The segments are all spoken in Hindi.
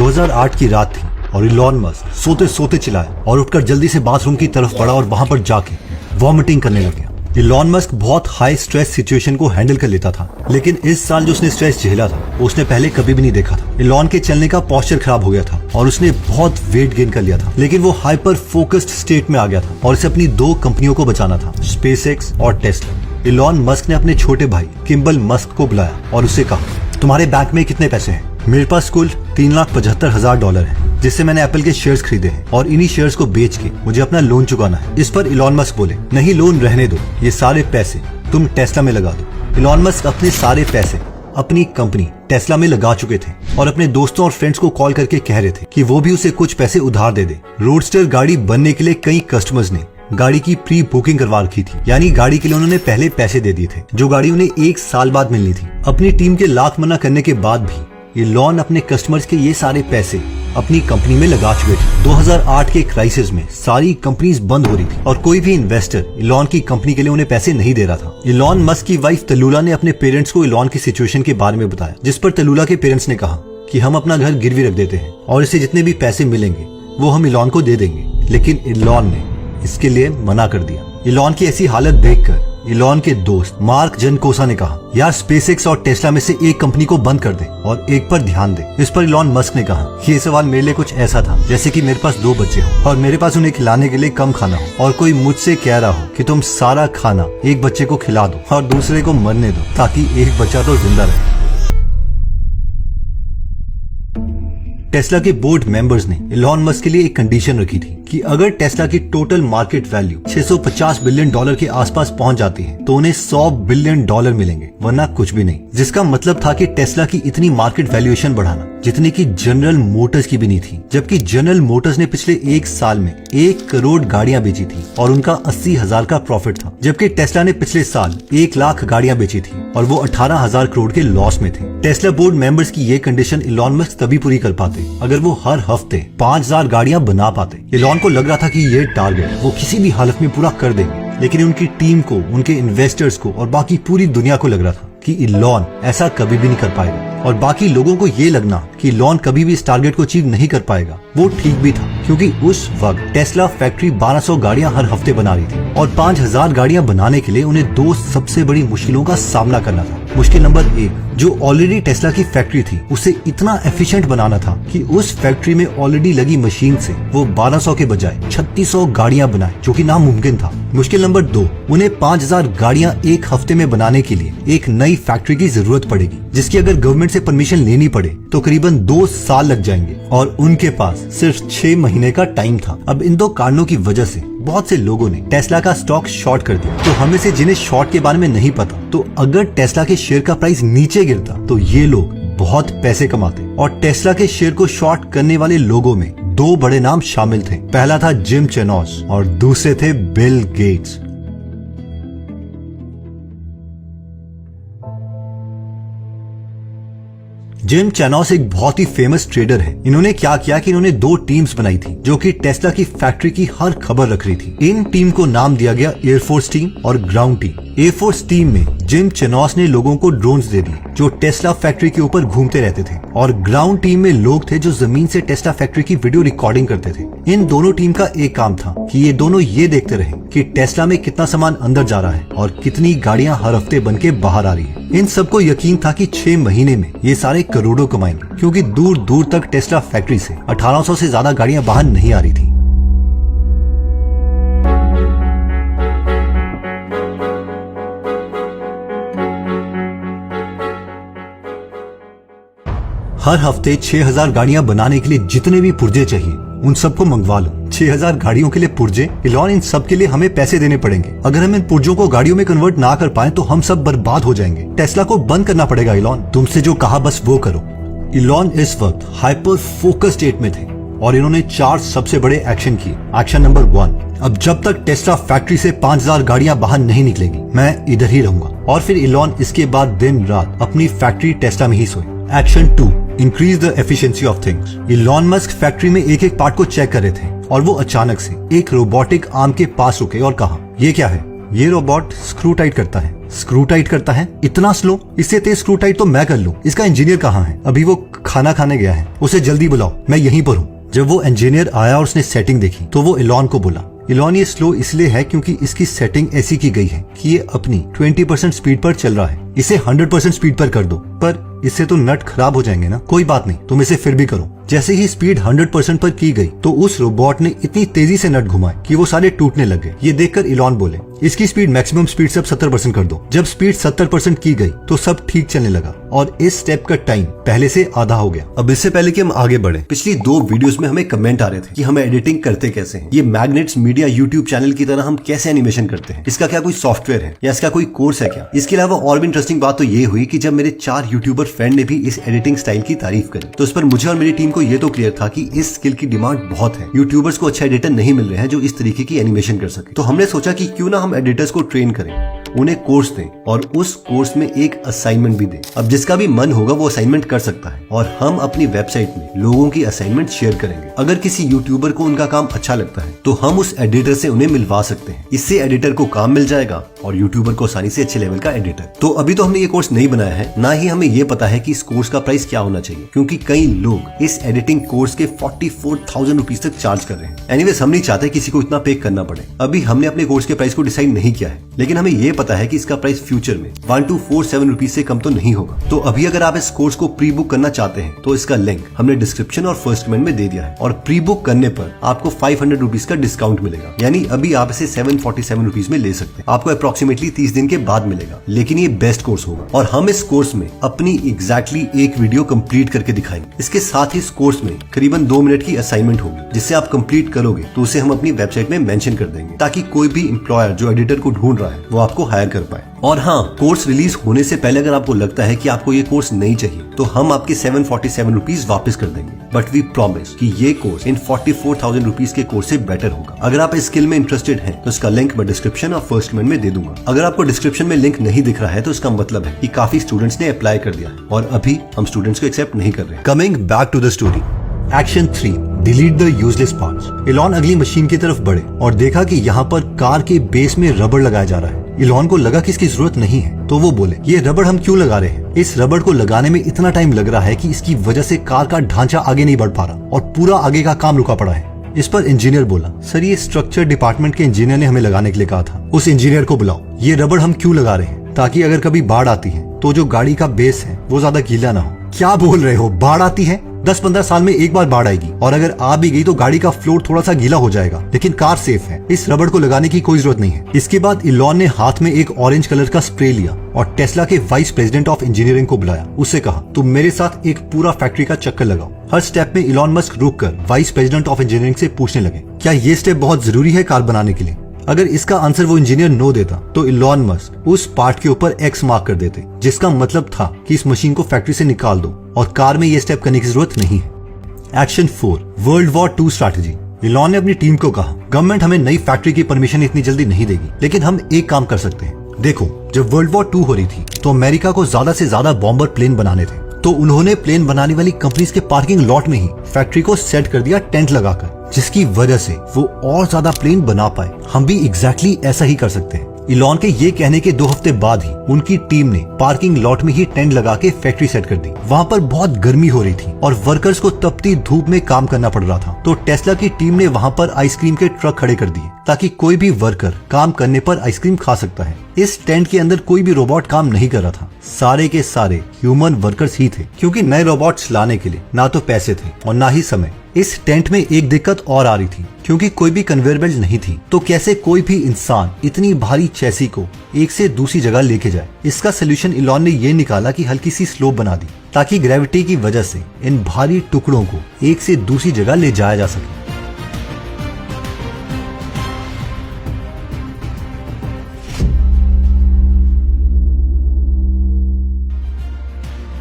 2008 की रात थी और इलॉन मस्क सोते सोते चिल्लाया और उठकर जल्दी से बाथरूम की तरफ बढ़ा और वहां पर जाके वॉमिटिंग करने लग गया। इलॉन मस्क बहुत हाई स्ट्रेस सिचुएशन को हैंडल कर लेता था, लेकिन इस साल जो उसने स्ट्रेस झेला था उसने पहले कभी भी नहीं देखा था। इलॉन के चलने का पोस्चर खराब हो गया था और उसने बहुत वेट गेन कर लिया था, लेकिन वो हाइपर फोकस्ड स्टेट में आ गया था और इसे अपनी 2 कंपनियों को बचाना था, स्पेसएक्स और टेस्ला। इलॉन मस्क ने अपने छोटे भाई किम्बल मस्क को बुलाया और उसे कहा, तुम्हारे बैंक में कितने पैसे हैं? मेरे पास कुल $3,75,000 है, जिससे मैंने एप्पल के शेयर्स खरीदे हैं और इन्हीं शेयर्स को बेच के मुझे अपना लोन चुकाना है। इस पर इलॉन मस्क बोले, नहीं, लोन रहने दो, ये सारे पैसे तुम टेस्ला में लगा दो। इलॉन मस्क अपने सारे पैसे अपनी कंपनी टेस्ला में लगा चुके थे और अपने दोस्तों और फ्रेंड्स को कॉल करके कह रहे थे कि वो भी उसे कुछ पैसे उधार दे दे। रोडस्टर गाड़ी बनने के लिए कई कस्टमर्स ने गाड़ी की प्री बुकिंग करवा रखी थी, यानी गाड़ी के लिए उन्होंने पहले पैसे दे दिए थे, जो गाड़ी उन्हें 1 साल बाद मिलनी थी। अपनी टीम के लाख मना करने के बाद भी इलॉन अपने कस्टमर्स के ये सारे पैसे अपनी कंपनी में लगा चुके थे। 2008 के क्राइसिस में सारी कंपनीज बंद हो रही थी और कोई भी इन्वेस्टर इलॉन की कंपनी के लिए उन्हें पैसे नहीं दे रहा था। इलॉन मस्क की वाइफ तलुला ने अपने पेरेंट्स को इलॉन की सिचुएशन के बारे में बताया, जिस पर तलुला के पेरेंट्स ने कहा कि हम अपना घर गिरवी रख देते हैं और इससे जितने भी पैसे मिलेंगे वो हम इलॉन को दे देंगे, लेकिन इलॉन ने इसके लिए मना कर दिया। इलॉन की ऐसी हालत देखकर इलॉन के दोस्त मार्क जनकोसा ने कहा, यार स्पेसएक्स और टेस्ला में से एक कंपनी को बंद कर दे और एक पर ध्यान दे। इस पर इलॉन मस्क ने कहा, ये सवाल मेरे लिए कुछ ऐसा था जैसे कि मेरे पास 2 बच्चे हो और मेरे पास उन्हें खिलाने के लिए कम खाना हो और कोई मुझसे कह रहा हो कि तुम सारा खाना एक बच्चे को खिला दो और दूसरे को मरने दो ताकि एक बच्चा तो जिंदा रहे। टेस्ला के बोर्ड मेंबर्स ने इलॉन मस्क के लिए एक कंडीशन रखी थी कि अगर टेस्ला की टोटल मार्केट वैल्यू $650 बिलियन के आसपास पहुंच जाती है तो उन्हें $100 बिलियन मिलेंगे, वरना कुछ भी नहीं। जिसका मतलब था कि टेस्ला की इतनी मार्केट वैल्यूएशन बढ़ाना जितनी की जनरल मोटर्स की भी नहीं थी, जबकि जनरल मोटर्स ने पिछले 1 साल में 1 करोड़ गाड़ियां बेची थी और उनका 80,000 का प्रॉफिट था, जबकि टेस्ला ने पिछले साल 1 लाख गाड़ियां बेची थी और वो 18,000 करोड़ के लॉस में थे। टेस्ला बोर्ड मेंबर्स की ये कंडीशन इलॉन मस्क तभी पूरी कर पाते अगर वो हर हफ्ते 5,000 गाड़ियां बना पाते। इलॉन को लग रहा था कि ये टारगेट वो किसी भी हालत में पूरा कर देंगे, लेकिन उनकी टीम को, उनके इन्वेस्टर्स को और बाकी पूरी दुनिया को लग रहा था कि इलॉन ऐसा कभी भी नहीं कर पाएगा और बाकी लोगों को ये लगना कि इलॉन कभी भी इस टारगेट को अचीव नहीं कर पाएगा, वो ठीक भी था, क्योंकि उस वक्त टेस्ला फैक्ट्री 1200 गाड़ियां हर हफ्ते बना रही थी और 5,000 गाड़ियां बनाने के लिए उन्हें 2 सबसे बड़ी मुश्किलों का सामना करना था। मुश्किल नंबर 1, जो ऑलरेडी टेस्ला की फैक्ट्री थी उसे इतना एफिशिएंट बनाना था कि उस फैक्ट्री में ऑलरेडी लगी मशीन से वो 1200 के बजाय 3600 गाड़ियां बनाए, जो कि नामुमकिन था। मुश्किल नंबर 2, उन्हें 5,000 गाड़ियां एक हफ्ते में बनाने के लिए एक नई फैक्ट्री की जरूरत पड़ेगी, जिसकी अगर गवर्नमेंट से परमिशन लेनी पड़े तो करीबन 2 साल लग जाएंगे और उनके पास सिर्फ 6 महीने का टाइम था। अब इन 2 कारणों की वजह से बहुत से लोगों ने टेस्ला का स्टॉक शॉर्ट कर दिया। तो हमें से जिन्हें शॉर्ट के बारे में नहीं पता, तो अगर टेस्ला के शेयर का प्राइस नीचे गिरता तो ये लोग बहुत पैसे कमाते और टेस्ला के शेयर को शॉर्ट करने वाले लोगों में 2 बड़े नाम शामिल थे। पहला था जिम चेनोस और दूसरे थे बिल गेट्स। जिम चेनोस एक बहुत ही फेमस ट्रेडर है। इन्होंने क्या किया कि इन्होंने 2 टीम्स बनाई थी जो कि टेस्ला की फैक्ट्री की हर खबर रख रही थी। इन टीम को नाम दिया गया एयरफोर्स टीम और ग्राउंड टीम। एयरफोर्स टीम में जिम चेनोस ने लोगों को ड्रोन्स दे दिए जो टेस्ला फैक्ट्री के ऊपर घूमते रहते थे, और ग्राउंड टीम में लोग थे जो जमीन से टेस्ला फैक्ट्री की वीडियो रिकॉर्डिंग करते थे। इन दोनों टीम का एक काम था कि ये दोनों ये देखते रहे कि टेस्ला में कितना सामान अंदर जा रहा है और कितनी गाड़ियां हर हफ्ते बन के बाहर आ रही है। इन सबको यकीन था कि 6 महीने में ये सारे करोड़ों कमाएंगे, क्योंकि दूर दूर तक टेस्ला फैक्ट्री से 1800 से ज्यादा गाड़ियां बाहर नहीं आ रही थी। हर हफ्ते 6,000 गाड़ियां बनाने के लिए जितने भी पुर्जे चाहिए उन सबको मंगवा लो। 6,000 गाड़ियों के लिए पुर्जे, इलॉन इन सब के लिए हमें पैसे देने पड़ेंगे। अगर हम इन पुर्जों को गाड़ियों में कन्वर्ट ना कर पाए तो हम सब बर्बाद हो जाएंगे। टेस्ला को बंद करना पड़ेगा इलॉन, तुमसे जो कहा बस वो करो। इलॉन इस वक्त हाइपर फोकस स्टेट में थे और इन्होंने 4 सबसे बड़े एक्शन किए। एक्शन नंबर 1, अब जब तक टेस्ला फैक्ट्री से 5,000 गाड़ियां बाहर नहीं निकलेंगी मैं इधर ही रहूंगा। और फिर इलॉन इसके बाद दिन रात अपनी फैक्ट्री टेस्ला में ही सोए। Action 2, increase the efficiency of things. Elon Musk factory में एक एक पार्ट को चेक कर रहे थे और वो अचानक से एक रोबोटिक आर्म के पास रुके और कहा, ये क्या है? ये रोबोट स्क्रू टाइट करता है। स्क्रू टाइट करता है। इतना स्लो, इससे तेज स्क्रू टाइट तो मैं कर लूं। इसका इंजीनियर कहाँ है? अभी वो खाना खाने गया है, उसे जल्दी बुलाओ, मैं यहीं पर हूँ। जब वो इंजीनियर आया और उसने सेटिंग देखी तो वो इलॉन को बोला, इलॉन ये स्लो इसलिए है क्योंकि इसकी सेटिंग ऐसी की गई है कि ये अपनी 20% स्पीड पर चल रहा है। इसे 100% स्पीड पर कर दो। पर इससे तो नट खराब हो जाएंगे ना। कोई बात नहीं, तुम इसे फिर भी करो। जैसे ही स्पीड 100% पर की गई तो उस रोबोट ने इतनी तेजी से नट घुमाए कि वो सारे टूटने लगे। ये देखकर इलॉन बोले, इसकी स्पीड मैक्सिमम स्पीड से अब 70% कर दो। जब स्पीड 70% की गई तो सब ठीक चलने लगा और इस स्टेप का टाइम पहले से आधा हो गया। अब इससे पहले कि हम आगे बढ़े, पिछली 2 वीडियोस में हमें कमेंट आ रहे थे कि हमें एडिटिंग करते कैसे हैं। ये मैग्नेट्स मीडिया यूट्यूब चैनल की तरह हम कैसे एनिमेशन करते हैं, इसका क्या कोई सॉफ्टवेयर है या इसका कोई कोर्स है क्या। इसके अलावा और भी इंटरेस्टिंग बात तो ये हुई कि जब मेरे 4 यूट्यूबर फ्रेंड ने भी इस एडिटिंग स्टाइल की तारीफ करी तो इस पर मुझे और मेरी टीम को ये तो क्लियर था कि इस स्किल की डिमांड बहुत है। यूट्यूबर्स को अच्छा एडिटर नहीं मिल रहे हैं जो इस तरीके की एनिमेशन कर सके। तो हमने सोचा कि क्यों ना हम एडिटर्स को ट्रेन करें, उन्हें कोर्स दें और उस कोर्स में एक असाइनमेंट भी दें। अब जिसका भी मन होगा वो असाइनमेंट कर सकता है और हम अपनी वेबसाइट में लोगों की असाइनमेंट शेयर करेंगे। अगर किसी यूट्यूबर को उनका काम अच्छा लगता है तो हम उस एडिटर से उन्हें मिलवा सकते हैं। इससे एडिटर को काम मिल जाएगा और यूट्यूबर को आसानी से अच्छे लेवल का एडिटर। तो अभी तो हमने ये कोर्स नहीं बनाया है, ना ही हमें ये पता है कि इस कोर्स का प्राइस क्या होना चाहिए, क्योंकि कई लोग इस एडिटिंग कोर्स के 44,000 रुपीज तक चार्ज कर रहे हैं। एनीवेज हम नहीं चाहते किसी को इतना पे करना पड़े। अभी हमने अपने कोर्स के प्राइस को डिसाइड नहीं किया है, लेकिन हमें ये पता है कि इसका प्राइस फ्यूचर में 1247 रुपीज से कम तो नहीं होगा। तो अभी अगर आप इस कोर्स को प्री बुक करना चाहते हैं तो इसका लिंक हमने डिस्क्रिप्शन और फर्स्ट कमेंट में दे दिया है और प्री बुक करने पर आपको 500 रुपीज का डिस्काउंट मिलेगा। यानी अभी आप इसे 747 रुपीज में ले सकते हैं। आपको अप्रोक्सीमेटली 30 दिन के बाद मिलेगा, लेकिन ये बेस्ट कोर्स होगा और हम इस कोर्स में अपनी एग्जैक्टली एक वीडियो कंप्लीट करके दिखाएंगे। इसके साथ ही इस कोर्स में करीबन 2 मिनट की असाइनमेंट होगी, जिससे आप कंप्लीट करोगे तो उसे हम अपनी वेबसाइट में मेंशन कर देंगे ताकि कोई भी एम्प्लॉयर जो एडिटर को ढूंढ रहा है वो आपको हायर कर पाए। और हाँ, कोर्स रिलीज होने से पहले अगर आपको लगता है कि आपको ये कोर्स नहीं चाहिए तो हम आपके 747 रुपीज वापस कर देंगे, बट वी प्रॉमिस कि ये कोर्स इन 44,000 रुपीज के कोर्स से बेटर होगा। अगर आप इस स्किल में इंटरेस्टेड हैं तो इसका लिंक मैं डिस्क्रिप्शन और फर्स्ट कमेंट में दे दूंगा। अगर आपको डिस्क्रिप्शन में लिंक नहीं दिख रहा है तो इसका मतलब है कि काफी स्टूडेंट्स ने अप्लाई कर दिया है और अभी हम स्टूडेंट्स को एक्सेप्ट नहीं कर रहे। Coming back to the story, action 3, delete the useless parts. Elon अगली मशीन की तरफ बढ़े और देखा कि यहाँ पर कार के बेस में रबड़ लगाया जा रहा है। इलॉन को लगा कि इसकी जरूरत नहीं है, तो वो बोले, ये रबड़ हम क्यों लगा रहे हैं? इस रबड़ को लगाने में इतना टाइम लग रहा है कि इसकी वजह से कार का ढांचा आगे नहीं बढ़ पा रहा और पूरा आगे का काम रुका पड़ा है। इस पर इंजीनियर बोला, सर ये स्ट्रक्चर डिपार्टमेंट के इंजीनियर ने हमें लगाने के लिए कहा था। उस इंजीनियर को बुलाओ। ये रबड़ हम क्यों लगा रहे हैं? ताकि अगर कभी बाढ़ आती है तो जो गाड़ी का बेस है वो ज्यादा गीला ना हो। क्या बोल रहे हो? बाढ़ आती है? 10-15 साल में एक बार बाढ़ आएगी और अगर आ भी गई तो गाड़ी का फ्लोर थोड़ा सा गीला हो जाएगा, लेकिन कार सेफ है। इस रबड़ को लगाने की कोई जरूरत नहीं है। इसके बाद इलॉन ने हाथ में एक ऑरेंज कलर का स्प्रे लिया और टेस्ला के वाइस प्रेसिडेंट ऑफ इंजीनियरिंग को बुलाया। उससे कहा, तुम मेरे साथ एक पूरा फैक्ट्री का चक्कर लगाओ। हर स्टेप में इलॉन मस्क रुक कर वाइस प्रेसिडेंट ऑफ इंजीनियरिंग से पूछने लगे, क्या ये स्टेप बहुत जरूरी है कार बनाने के लिए? अगर इसका आंसर वो इंजीनियर नो देता तो इलॉन मस्क उस पार्ट के ऊपर एक्स मार्क कर देते, जिसका मतलब था कि इस मशीन को फैक्ट्री से निकाल दो और कार में ये स्टेप करने की जरूरत नहीं है। Action 4, world war 2 strategy. Elon ने अपनी टीम को कहा, गवर्नमेंट हमें नई फैक्ट्री की परमिशन इतनी जल्दी नहीं देगी, लेकिन हम एक काम कर सकते हैं। देखो, जब वर्ल्ड वॉर 2 हो रही थी तो अमेरिका को ज्यादा से ज्यादा बॉम्बर प्लेन बनाने थे, तो उन्होंने प्लेन बनाने वाली कंपनीज के पार्किंग लॉट में ही फैक्ट्री को सेट कर दिया टेंट लगाकर, जिसकी वजह से वो और ज्यादा प्लेन बना पाए। हम भी एग्जैक्टली ऐसा ही कर सकते हैं। इलॉन के ये कहने के 2 हफ्ते बाद ही उनकी टीम ने पार्किंग लॉट में ही टेंट लगा के फैक्ट्री सेट कर दी। वहाँ पर बहुत गर्मी हो रही थी और वर्कर्स को तपती धूप में काम करना पड़ रहा था, तो टेस्ला की टीम ने वहाँ पर आइसक्रीम के ट्रक खड़े कर दिए ताकि कोई भी वर्कर काम करने पर आइसक्रीम खा सकता है। इस टेंट के अंदर कोई भी रोबोट काम नहीं कर रहा था, सारे के सारे ह्यूमन वर्कर्स ही थे, क्योंकि नए रोबोट्स लाने के लिए ना तो पैसे थे और ना ही समय। इस टेंट में एक दिक्कत और आ रही थी, क्योंकि कोई भी कन्वेयर बेल्ट नहीं थी, तो कैसे कोई भी इंसान इतनी भारी चैसी को एक से दूसरी जगह लेके जाए। इसका सोल्यूशन इलॉन ने ये निकाला कि हल्की सी स्लोप बना दी ताकि ग्रेविटी की वजह से इन भारी टुकड़ों को एक से दूसरी जगह ले जाया जा सके।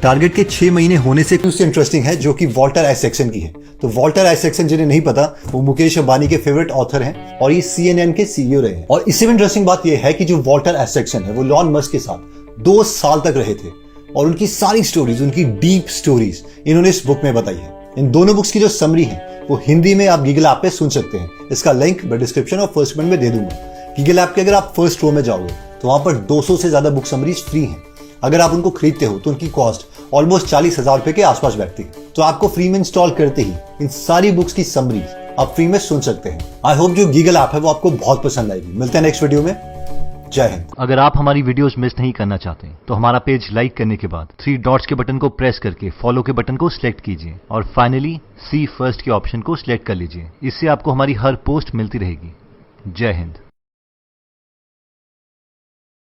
टारगेट के 6 महीने होने से कुछ इंटरेस्टिंग है, जो कि वॉल्टर आइजैक्सन की है। तो वॉल्टर आइजैक्सन, जिन्हें नहीं पता, वो मुकेश अंबानी के फेवरेट ऑथर हैं और ये CNN के CEO रहे हैं। और इससे भी इंटरेस्टिंग बात ये है कि जो वॉल्टर आइजैक्सन है वो इलॉन मस्क के साथ 2 साल तक रहे थे और उनकी सारी स्टोरीज, उनकी डीप स्टोरीज इन्होंने इस बुक में बताई है। इन दोनों बुक्स की जो समरी है वो हिंदी में आप गूगल ऐप पे सुन सकते हैं। इसका लिंक मैं डिस्क्रिप्शन और फर्स्ट कमेंट में दे दूंगा। गूगल ऐप के अगर आप फर्स्ट रो में जाओगे तो वहां पर 200 से ज्यादा बुक समरीज फ्री हैं। अगर आप उनको खरीदते हो तो उनकी कॉस्ट ऑलमोस्ट 40,000 रुपए के आसपास बैठती है। तो आपको फ्री में इंस्टॉल करते ही इन सारी बुक्स की समरीज आप फ्री में सुन सकते हैं। आई होप जो गीगल ऐप है वो आपको बहुत पसंद आएगी। मिलते हैं नेक्स्ट वीडियो में। जय हिंद। अगर आप हमारी वीडियोस मिस नहीं करना चाहते तो हमारा पेज लाइक करने के बाद 3 डॉट्स के बटन को प्रेस करके फॉलो के बटन को सिलेक्ट कीजिए और फाइनली सी फर्स्ट के ऑप्शन को सिलेक्ट कर लीजिए। इससे आपको हमारी हर पोस्ट मिलती रहेगी। जय हिंद।